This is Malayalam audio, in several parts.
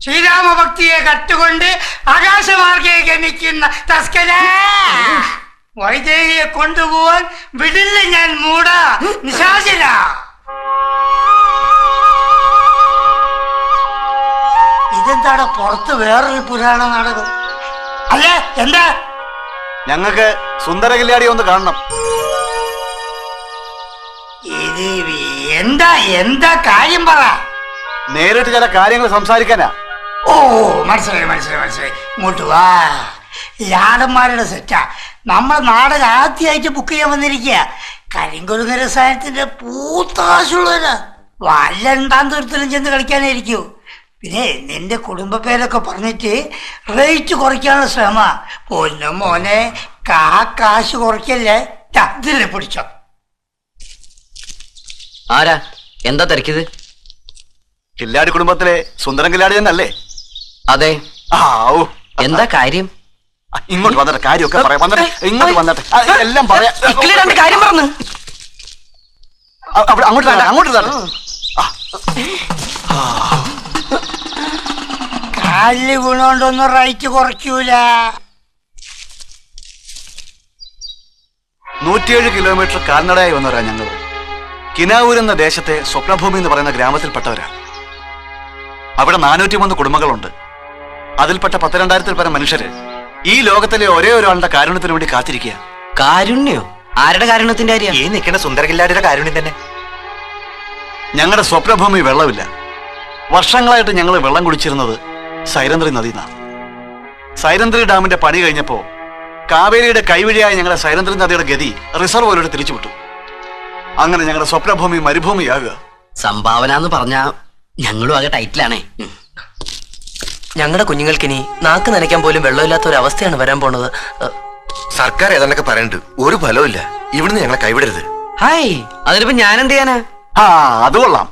ശ്രീരാമഭക്തിയെ കട്ടുകൊണ്ട് ആകാശമാർഗേ ഗമിക്കുന്ന തസ്കര, വൈദേഹിയെ കൊണ്ടുപോവാൻ വിടില്ല ഞാൻ മൂട നിശാചര. ഇതെന്താടാ പുറത്ത് വേറൊരു പുരാണ നാടകം? അല്ല എന്താ? ഞങ്ങൾക്ക് സുന്ദര കല്യാണി ഒന്ന് കാണണം. ഇത് എന്താ എന്താ കാര്യം പറ. നേരിട്ട് ചില കാര്യങ്ങൾ സംസാരിക്കാനാ. ഓ മനസ്സിലായി മനസ്സിലായി മനസ്സിലായി. ഇങ്ങോട്ട് വാ. ലാടന്മാരുടെ സെറ്റാ. നമ്മൾ നാടകം ആദ്യമായിട്ട് ബുക്ക് ചെയ്യാൻ വന്നിരിക്കുക. കരിങ്കൊരുങ്ങ രസായനത്തിന്റെ പൂത്താശുള്ളവരാ. വല്ലണ്ടാം ദൂരത്തിലും ചെന്ന് കളിക്കാനായിരിക്കൂ. പിന്നെ നിന്റെ കുടുംബ പേരൊക്കെ പറഞ്ഞിട്ട് റേറ്റ് കുറയ്ക്കാനുള്ള ശ്രമ. പൊന്നു മോനെ, കാശ് കുറയ്ക്കല്ലേ. ഇതിലെ പിടിച്ചോ. ആരാ? എന്താ തിരക്കിയത്? കില്ലാടി കുടുംബത്തിലെ സുന്ദരൻ കില്ലാടി തന്നെ അല്ലേ? അതെ. എന്താ കാര്യം? ഇങ്ങോട്ട് വന്നിട്ട് കാര്യമൊക്കെ പറയാം. വന്നിട്ട് ഇങ്ങോട്ട് വന്നിട്ട് എല്ലാം പറയാം. കാര്യം പറഞ്ഞു. അങ്ങോട്ട് അങ്ങോട്ട് കാലില് വീണോണ്ടൊന്നും റേറ്റ് കുറയ്ക്കൂല. 107 കിലോമീറ്റർ കാൽനടയായി വന്നവരാ ഞങ്ങൾ. കിനാവൂർ എന്ന ദേശത്തെ സ്വപ്നഭൂമി എന്ന് പറയുന്ന ഗ്രാമത്തിൽപ്പെട്ടവരാ. അവിടെ 403 കുടുംബങ്ങളുണ്ട്. അതിൽപ്പെട്ട 12,000-ൽ പരം മനുഷ്യര് ഈ ലോകത്തിലെ ഒരേ ഒരാളുടെ കാരുണ്യത്തിന് വേണ്ടി കാത്തിരിക്കുക. കാരുണ്യോ? ആരുടെ കാരുണ്യത്തിന്റെ കാര്യം? ഈ നിൽക്കുന്ന സുന്ദരകില്ലാടിയുടെ കാരുണ്യം തന്നെ. ഞങ്ങളുടെ സ്വപ്നഭൂമി വെള്ളമില്ല. വർഷങ്ങളായിട്ട് ഞങ്ങൾ വെള്ളം കുടിച്ചിരുന്നത് സൈരന്ത്രി നദിന്നാണ്. സൈരന്ത്രി ഡാമിന്റെ പണി കഴിഞ്ഞപ്പോ കാവേരിയുടെ കൈവഴിയായ ഞങ്ങളുടെ സൈരന്ത്രി നദിയുടെ ഗതി റിസർവോയിലൂടെ തിരിച്ചുവിട്ടു. അങ്ങനെ ഞങ്ങളുടെ സ്വപ്നഭൂമി മരുഭൂമിയാകുക. സംഭാവന എന്ന് പറഞ്ഞാ ഞങ്ങളും ആകെ ടൈറ്റിലാണേ. ഞങ്ങളുടെ കുഞ്ഞുങ്ങൾക്കിനി നാക്ക് നനയ്ക്കാൻ പോലും വെള്ളമില്ലാത്ത ഒരു അവസ്ഥയാണ് വരാൻ പോണത്. സർക്കാർ ഏതാണ്ടൊക്കെ പറയുന്നുണ്ട്. ഒരു ഫലവുമില്ല. ഇവിടുന്ന് ഞങ്ങളെ കൈവിടരുത്. ഹായ്, അതിനിപ്പോ ഞാൻ എന്ത് ചെയ്യാനാ? അത് കൊള്ളാം.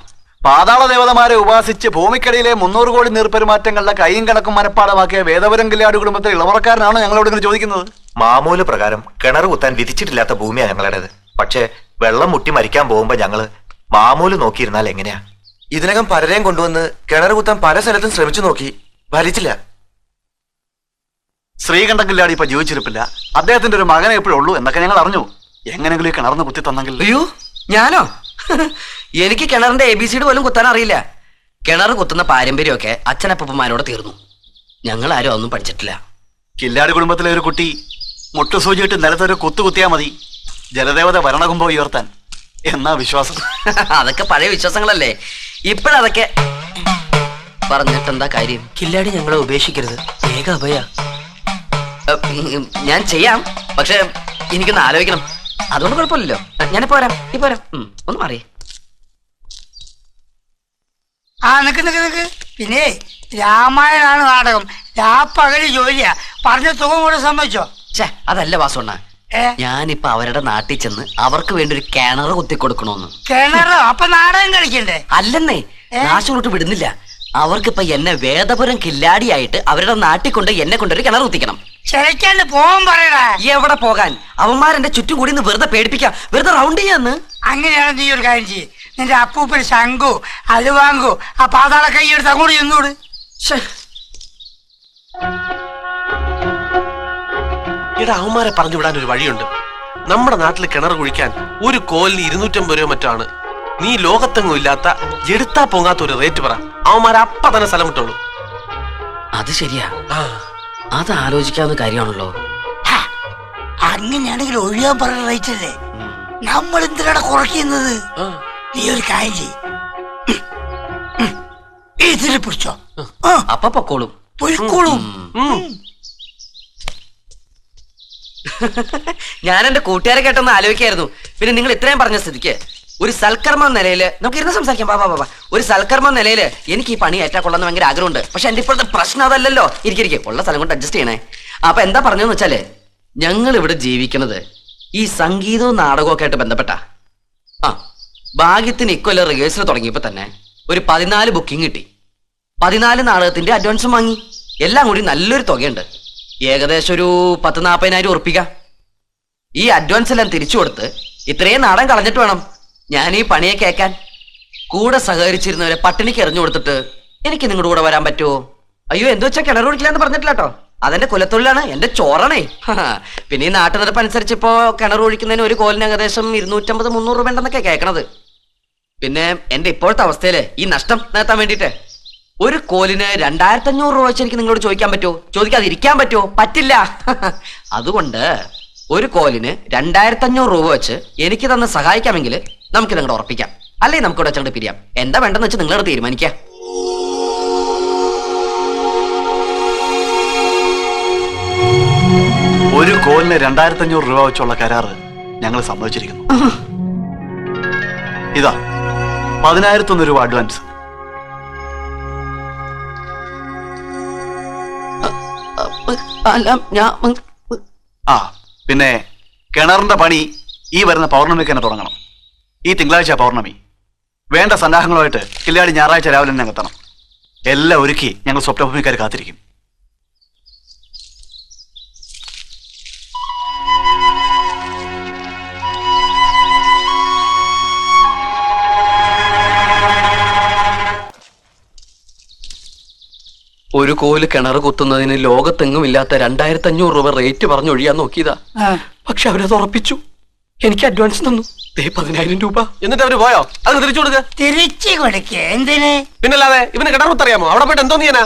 പാതാള ദേവതമാരെ ഉപാസിച്ച് ഭൂമിക്കടിയിലെ 300 കോടി നീർപ്പെരുമാറ്റങ്ങളുടെ കൈയും കണക്കും മനപ്പാടമാക്കിയ വേദപുരം കില്ലാടി കുടുംബത്തിലെ ഇളവറക്കാരനാണോ ഞങ്ങളോട് ഇങ്ങനെ ചോദിക്കുന്നത്? മാമൂല് പ്രകാരം കിണർ കുത്താൻ വിധിച്ചിട്ടില്ലാത്ത ഭൂമിയാണ് ഞങ്ങളുടേത്. പക്ഷെ വെള്ളം മുട്ടി മരിക്കാൻ പോകുമ്പോ ഞങ്ങള് മാമൂല് നോക്കിയിരുന്നാൽ എങ്ങനെയാ? ഇതിനകം പലരെയും കൊണ്ടുവന്ന് കിണർ കുത്താൻ പല സ്ഥലത്തും ശ്രമിച്ചു നോക്കി, ഫലിച്ചില്ല. ശ്രീകണ്ഠൻ കില്ലാടി ഇപ്പൊ ജീവിച്ചിരിപ്പില്ല. അദ്ദേഹത്തിന്റെ ഒരു മകനെ എപ്പോഴും ഉള്ളൂ എന്നൊക്കെ ഞങ്ങൾ അറിഞ്ഞു. എങ്ങനെങ്കിലും ഈ കിണർന്ന് കുത്തി തന്നെങ്കിൽ. അയ്യോ, ഞാനോ? എനിക്ക് കിണറിന്റെ ABCD പോലും കുത്താൻ അറിയില്ല. കിണർ കുത്തുന്ന പാരമ്പര്യമൊക്കെ അച്ഛനപ്പന്മാരോട് തീർന്നു. ഞങ്ങൾ ആരും ഒന്നും പഠിച്ചിട്ടില്ല. കില്ലാടി കുടുംബത്തിലെ ഒരു കുട്ടി മുട്ടുസൂചിയിട്ട് നിലത്തൊരു കുത്തിയാ മതി ജലദേവത ഭരണകുംഭം ഉയർത്താൻ എന്നാ വിശ്വാസം. അതൊക്കെ പഴയ വിശ്വാസങ്ങളല്ലേ. ഇപ്പോഴതൊക്കെ പറഞ്ഞിട്ടെന്താ കാര്യം? കില്ലാടി ഞങ്ങളെ ഉപേക്ഷിക്കരുത്. വേഗ അഭയ. ഞാൻ ചെയ്യാം, പക്ഷെ എനിക്കൊന്ന് ആലോചിക്കണം. അതുകൊണ്ട് കുഴപ്പമില്ലല്ലോ. ഞാനിപ്പോ വരാം. ഇപ്പൊ വരാം. ഒന്ന് മാറിയേ. നിക്ക്. പിന്നെ രാമായണാണ് നാടകം. പകല് ജോലിയാ. പറഞ്ഞ തുക കൂടെ സമ്മതിച്ചോ? അതല്ല വാസുണ്ണ, ഞാനിപ്പൊ അവരുടെ നാട്ടിൽ ചെന്ന് അവർക്ക് വേണ്ടി ഒരു കിണർ കുത്തിക്കൊടുക്കണോന്ന്. കിണറോ? അപ്പൊ നാടകം കളിക്കണ്ടേ? അല്ലെന്നേ, നാശോട്ട് വിടുന്നില്ല. അവർക്കിപ്പൊ എന്നെ വേദപുരം കില്ലാടിയായിട്ട് അവരുടെ നാട്ടിൽ കൊണ്ട് എന്നെ കൊണ്ടൊരു കിണർ കുത്തിക്കണം. ചിലക്കാണ്ട് പോകാൻ പറയടാ. എവിടെ പോകാൻ? അവന്മാരെന്റെ ചുറ്റും കൂടി വെറുതെ പേടിപ്പിക്കാം, വെറുതെ റൗണ്ട് ചെയ്യാന്ന്. അങ്ങനെയാണ് നീ ഒരു കാര്യം ചെയ്യ്. നിന്റെ അപ്പൂപ്പൻ ശങ്കു അലുവാങ്കു ആ പാതാള കൈയെടുത്ത് അങ്ങോട്ട് ചെന്നോട്. ഇവിടെ അവന്മാരെ പറഞ്ഞു വിടാൻ ഒരു വഴിയുണ്ട്. നമ്മുടെ നാട്ടിൽ കിണർ കുഴിക്കാൻ ഒരു കോലിന് 250 രൂപ മറ്റാണ്. നീ ലോകത്തെങ്ങും ഇല്ലാത്ത എടുത്താ പോകാത്ത ഒരു റേറ്റ് പറ. അവന്മാരെ അപ്പ തന്നെ സ്ഥലം വിട്ടോളൂ. അത് ശരിയാ, അത് ആലോചിക്കാവുന്ന കാര്യമാണല്ലോ. അങ്ങനെയാണെങ്കിൽ ഒഴിയാൻ പറയുന്ന റേറ്റ് അല്ലേ. നമ്മൾ എന്തിനാണ് കുറയ്ക്കുന്നത്? നീ ഒരു കാര്യം ചെയ്യ്. ഇതിൽ പിടിച്ചോ. അപ്പൊ പൊക്കോളും. പൊയ്ക്കോളും. ഞാൻ എന്റെ കൂട്ടുകാരെ കേട്ടൊന്ന് ആലോചിക്കായിരുന്നു. പിന്നെ നിങ്ങൾ ഇത്രയും പറഞ്ഞ സ്ഥിതിക്ക് ഒരു സൽക്കർമ്മ നിലയില് നമുക്ക് ഇരുന്ന് സംസാരിക്കാം. ബാബാ, ഒരു സൽക്കർമ്മ നിലയില് എനിക്ക് ഈ പണി ഏറ്റാ കൊള്ളാന്ന് ഭയങ്കര ആഗ്രഹമുണ്ട്. പക്ഷെ എന്റെ ഇപ്പോഴത്തെ പ്രശ്നം അതല്ലല്ലോ. ഇരിക്കും ഉള്ള സ്ഥലം കൊണ്ട് അഡ്ജസ്റ്റ് ചെയ്യണേ. അപ്പൊ എന്താ പറഞ്ഞെന്ന് വെച്ചാല്, ഞങ്ങൾ ഇവിടെ ജീവിക്കുന്നത് ഈ സംഗീതവും നാടകവും ഒക്കെ ആയിട്ട് ബന്ധപ്പെട്ട ഭാഗ്യത്തിന് ഇക്കൊല്ലം റിഹേഴ്സൽ തുടങ്ങിയപ്പോ തന്നെ ഒരു 14 ബുക്കിംഗ് കിട്ടി. 14 നാടകത്തിന്റെ അഡ്വാൻസും വാങ്ങി. എല്ലാം കൂടി നല്ലൊരു തുകയുണ്ട്. ഏകദേശം ഒരു 10-40,000 ഉറപ്പിക്കാം. ഈ അഡ്വാൻസ് എല്ലാം തിരിച്ചു കൊടുത്ത് ഇത്രയും നാടൻ കളഞ്ഞിട്ട് വേണം ഞാൻ ഈ പണിയെ കേൾക്കാൻ. കൂടെ സഹകരിച്ചിരുന്നവരെ പട്ടിണിക്ക് എറിഞ്ഞു കൊടുത്തിട്ട് എനിക്ക് നിങ്ങളുടെ കൂടെ വരാൻ പറ്റുമോ? അയ്യോ എന്ത് വെച്ചാൽ കിണർ കുടിക്കില്ല എന്ന് പറഞ്ഞിട്ടില്ല കേട്ടോ. അതെന്റെ കുലത്തൊഴിലാണ്, എന്റെ ചോറണേ. പിന്നെ ഈ നാട്ടുനിരപ്പ് അനുസരിച്ച് ഇപ്പോ കിണർ ഒഴിക്കുന്നതിന് ഒരു കോലിന് ഏകദേശം 250-300 രൂപ ഉണ്ടെന്നൊക്കെ കേൾക്കണത്. പിന്നെ എന്റെ ഇപ്പോഴത്തെ അവസ്ഥയില് ഈ നഷ്ടം നേട്ടാൻ വേണ്ടിട്ട് ഒരു കോലിന് 2500 രൂപ വെച്ച് എനിക്ക് നിങ്ങളോട് ചോദിക്കാൻ പറ്റുമോ? ചോദിക്കാതിരിക്കാൻ പറ്റുമോ? പറ്റില്ല. അതുകൊണ്ട് ഒരു കോലിന് 2500 രൂപ വെച്ച് എനിക്ക് തന്നെ സഹായിക്കാമെങ്കിൽ നമുക്ക് നിങ്ങളുടെ ഉറപ്പിക്കാം, അല്ലെങ്കിൽ നമുക്ക് ഇവിടെ വെച്ചങ്ങോട്ട് പിരിയാം. എന്താ വേണ്ടെന്ന് വെച്ച് നിങ്ങളോട് തീരുമാനിക്കാം. ഒരു കോലിന് 2500 രൂപ വെച്ചുള്ള കരാറ് ഞങ്ങൾ സമ്മതിച്ചിരിക്കുന്നു. ഇതാ 10,001 രൂപ അഡ്വാൻസ്. ആ പിന്നെ കിണറിന്റെ പണി ഈ വരുന്ന പൗർണമിക്ക് തന്നെ തുടങ്ങണം. ഈ തിങ്കളാഴ്ച പൗർണമി. വേണ്ട സന്നാഹങ്ങളുമായിട്ട് കില്ലാടി ഞായറാഴ്ച രാവിലെ തന്നെ എത്തണം. എല്ലാം ഒരുക്കി ഞങ്ങൾ സ്വപ്നഭൂമിക്കാർ കാത്തിരിക്കും. ഒരു കോല് കിണർ കുത്തുന്നതിന് ലോകത്തെങ്ങും ഇല്ലാത്ത 2500 രൂപ റേറ്റ് പറഞ്ഞൊഴിയാൻ നോക്കിയതാ. പക്ഷെ അവരത് ഉറപ്പിച്ചു. എനിക്ക് അഡ്വാൻസ് തന്നു 10,000 രൂപ. എന്നിട്ട് അവര് പോയോ? അത് തിരിച്ചു കൊടുക്ക. തിരിച്ചു കൊടുക്ക എന്തിന്? പിന്നല്ലാതെ ഇവന് കിണർ കുത്തറിയാമോ? അവിടെ പോയിട്ട് എന്തോ നീനാ?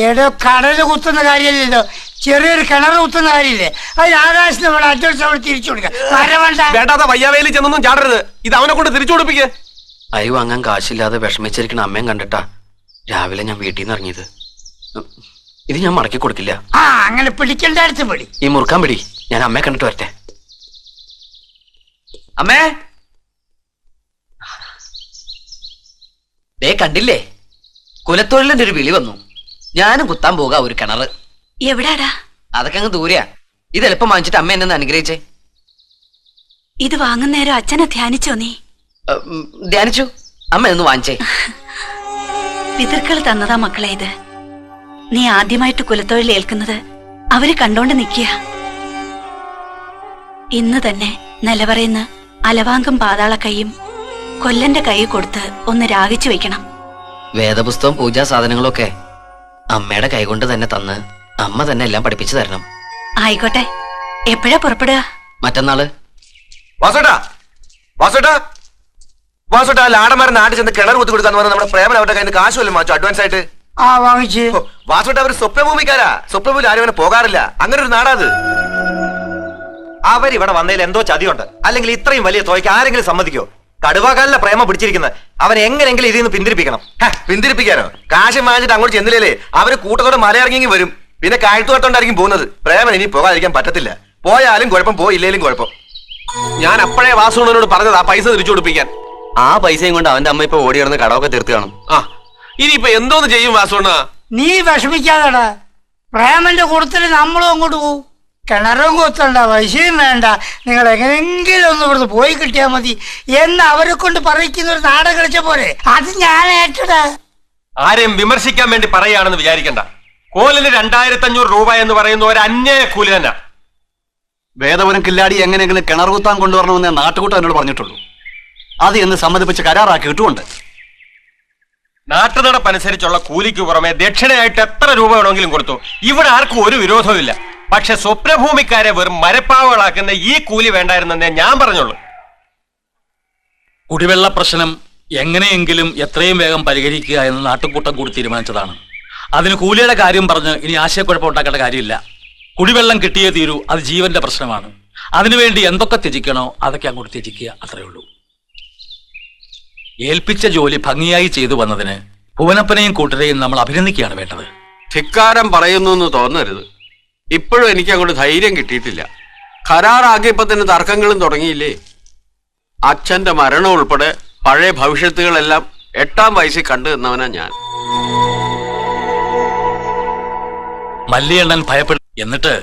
ഏടോ കടല് കുത്തുന്ന കാര്യമില്ലല്ലോ, ചെറിയൊരു കിണർ കുത്തുന്ന കാര്യമില്ലേ? അത് ആകാശം നമ്മുടെ അഡ്വാൻസ് അവിടെ തിരിച്ചു കൊടുക്ക. വേണ്ടാത്ത വയ്യാവേലി ചെന്നൊന്നും ചാടരുത്. ഇത് അവനെ കൊണ്ട് തിരിച്ചു കൊടുപ്പിക്കേ. അരി വാങ്ങാൻ കാശില്ലാതെ വിഷമിച്ചിരിക്കണ അമ്മയും കണ്ടിട്ടാ രാവിലെ ഞാൻ വീട്ടിൽ നിന്ന് ഇറങ്ങിയത്. ഇത് ഞാൻ മടക്കി കൊടുക്കില്ല. ആ അങ്ങനെ പിടിക്കേണ്ട അടുത്ത് പിടി. ഈ മുറുക്കാൻ പിടി. ഞാൻ അമ്മയെ കണ്ടിട്ട് വരട്ടെ. അമ്മേ, ദേ കണ്ടില്ലേ, കുലത്തൊഴിലിന്റെ ഒരു വിളി വന്നു. ഞാനും കുത്താൻ പോകാ ഒരു കിണറ്. എവിടാടാ? അതൊക്കെ അങ്ങ് ദൂരെയാ. ഇത് എളുപ്പം വാങ്ങിച്ചിട്ട് അമ്മ എന്നെ അനുഗ്രഹിച്ചേ. ഇത് വാങ്ങുന്നേരം അച്ഛനെ ധ്യാനിച്ചോ നീ? ധ്യാനിച്ചു. അമ്മ ഒന്ന് വാങ്ങിച്ചേ. പിതൃക്കൾ തന്നതാ മക്കളെ ഇത്. നീ ആദ്യമായിട്ട് കുലത്തൊഴിൽ ഏൽക്കുന്നത് അവര് കണ്ടോണ്ട് നിക്കുക. ഇന്ന് തന്നെ നിലവറയുന്ന അലവാങ്കം പാതാള കൈയും കൊല്ലന്റെ കൈ കൊടുത്ത് ഒന്ന് രാഗിച്ചു വെക്കണം. വേദപുസ്തകം പൂജാ സാധനങ്ങളൊക്കെ അമ്മയുടെ കൈകൊണ്ട് തന്നെ തന്ന് അമ്മ തന്നെ എല്ലാം പഠിപ്പിച്ചു തരണം. ആയിക്കോട്ടെ. എപ്പോഴാ പുറപ്പെടുക? മറ്റന്നാള്. വാസുട്ടാ, വാസുട്ടാ, വാസുട്ടാ, ലാടന്മാരെ നാട്ടിൽ ചെന്ന് കിണർ കുത്തി കൊടുക്കാന്ന് പറഞ്ഞാൽ നമ്മുടെ പ്രേമൻ അവരുടെ കയ്യിൽ നിന്ന് കാശ് വല്ലതും വാങ്ങിച്ചു അഡ്വാൻസ് ആയിട്ട്? ആ വാങ്ങിച്ച്. വാസുട്ട അവര് സ്വപ്നഭൂമിക്കാരാ. സ്വപ്നഭൂമി ആരും അങ്ങനെ പോകാറില്ല. അങ്ങനെ ഒരു നാടാത്. അവരിവിടെ വന്നതിൽ എന്തോ ചതിയുണ്ട്. അല്ലെങ്കിൽ ഇത്രയും വലിയ തുകയ്ക്ക് ആരെങ്കിലും സമ്മതിക്കോ? കടുവാക്കാലിലെ പ്രേമ പിടിച്ചിരിക്കുന്നത്. അവൻ എങ്ങനെങ്കിലും ഇതിൽ നിന്ന് പിന്തിരിപ്പിക്കണം. പിന്തിരിപ്പിക്കാനോ? കാശ് വാങ്ങിച്ചിട്ട് അങ്ങോട്ട് ചെന്നില്ലേ അവര് കൂട്ടത്തോടെ മലയിറങ്ങി വരും. പിന്നെ കാഴ്ത്തുവട്ടോണ്ടായിരിക്കും പോകുന്നത്. പ്രേമൻ ഇനി പോകാതിരിക്കാൻ പറ്റത്തില്ല. പോയാലും കുഴപ്പം, പോയില്ലേലും കുഴപ്പം. ഞാൻ അപ്പോഴേ വാസുണ്ണനോട് പറഞ്ഞത് ആ പൈസ തിരിച്ചു കൊടുപ്പിക്കാൻ. ആ പൈസയും കൊണ്ട് അവന്റെ അമ്മ ഇപ്പൊ ഓടി കിടന്ന് കടമൊക്കെ തീർത്ത് കാണും. ആ ഇനിയിപ്പൊ എന്തോന്ന് ചെയ്യും വാസുണ്ണ? നീ വിഷമിക്കാതെടാ. പ്രേമന്റെ കൂട്ടത്തില് നമ്മളും അങ്ങോട്ട് പോവും. കിണറും കുത്തണ്ട, പൈസയും വേണ്ട, നിങ്ങൾ എങ്ങനെങ്കിലും ഒന്ന് ഇവിടുന്ന് പോയി കിട്ടിയാൽ മതി എന്ന് അവരെ കൊണ്ട് പറയിക്കുന്ന ഒരു നാടകം കളിച്ച പോലെ അത് ഞാൻ ഏറ്റടാ. ആരെയും വിമർശിക്കാൻ വേണ്ടി പറയുകയാണെന്ന് വിചാരിക്കണ്ട. കോലിന് 2500 രൂപ എന്ന് പറയുന്ന ഒരു അന്യായ കൂലി തന്നെ. വേദപുരം കില്ലാടി എങ്ങനെയെങ്കിലും കിണർ കുത്താൻ കൊണ്ടുവരണമെന്ന് നാട്ടുകൂട്ടം എന്നോട് പറഞ്ഞിട്ടുള്ളൂ. അത് എന്ന് സമ്മതിപ്പിച്ച് കരാറാക്കി ഇട്ടുകൊണ്ട് നാട്ടുനടപ്പനുസരിച്ചുള്ള കൂലിക്ക് പുറമെ ദക്ഷിണയായിട്ട് എത്ര രൂപ വേണമെങ്കിലും കൊടുത്തു. ഇവിടെ ആർക്കും ഒരു വിരോധവും ഇല്ല. പക്ഷെ സ്വപ്നഭൂമിക്കാരെ വെറും മരപ്പാവകളാക്കുന്ന ഈ കൂലി വേണ്ടായിരുന്നെന്നേ ഞാൻ പറഞ്ഞുള്ളൂ. കുടിവെള്ള പ്രശ്നം എങ്ങനെയെങ്കിലും എത്രയും വേഗം പരിഹരിക്കുക എന്ന് നാട്ടുകൂട്ടം കൂടി തീരുമാനിച്ചതാണ്. അതിന് കൂലിയുടെ കാര്യം പറഞ്ഞ് ഇനി ആശയക്കുഴപ്പം ഉണ്ടാക്കേണ്ട കാര്യമില്ല. കുടിവെള്ളം കിട്ടിയേ തീരൂ. അത് ജീവന്റെ പ്രശ്നമാണ്. അതിനുവേണ്ടി എന്തൊക്കെ ത്യജിക്കണോ അതൊക്കെ അങ്ങോട്ട് ത്യജിക്കുക, അത്രേ ഉള്ളൂ. ഏൽപ്പിച്ച ജോലി ഭംഗിയായി ചെയ്തു വന്നതിന് ഭുവനപ്പനെയും കൂട്ടരെയും നമ്മൾ അഭിനന്ദിക്കുകയാണ് വേണ്ടത്. ധിക്കാരം പറയുന്നു എന്ന് തോന്നരുത്. ഇപ്പോഴും എനിക്ക് അങ്ങോട്ട് ധൈര്യം കിട്ടിയിട്ടില്ല. കരാറാക്കിയപ്പോ തന്നെ തർക്കങ്ങളും തുടങ്ങിയില്ലേ? അച്ഛന്റെ മരണം ഉൾപ്പെടെ പഴയ ഭവിഷ്യത്തുകളെല്ലാം 8ാം വയസ്സിൽ കണ്ടു നിന്നവനാ ഞാൻ. മല്ലിയണ്ണൻ ഭയപ്പെട്ടു. എന്നിട്ട്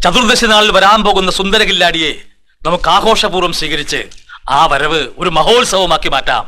ചതുർദശി നാളിൽ വരാൻ പോകുന്ന സുന്ദരകില്ലാടിയെ നമുക്ക് ആഘോഷപൂർവ്വം സ്വീകരിച്ച് ആ വരവ് ഒരു മഹോത്സവമാക്കി മാറ്റാം.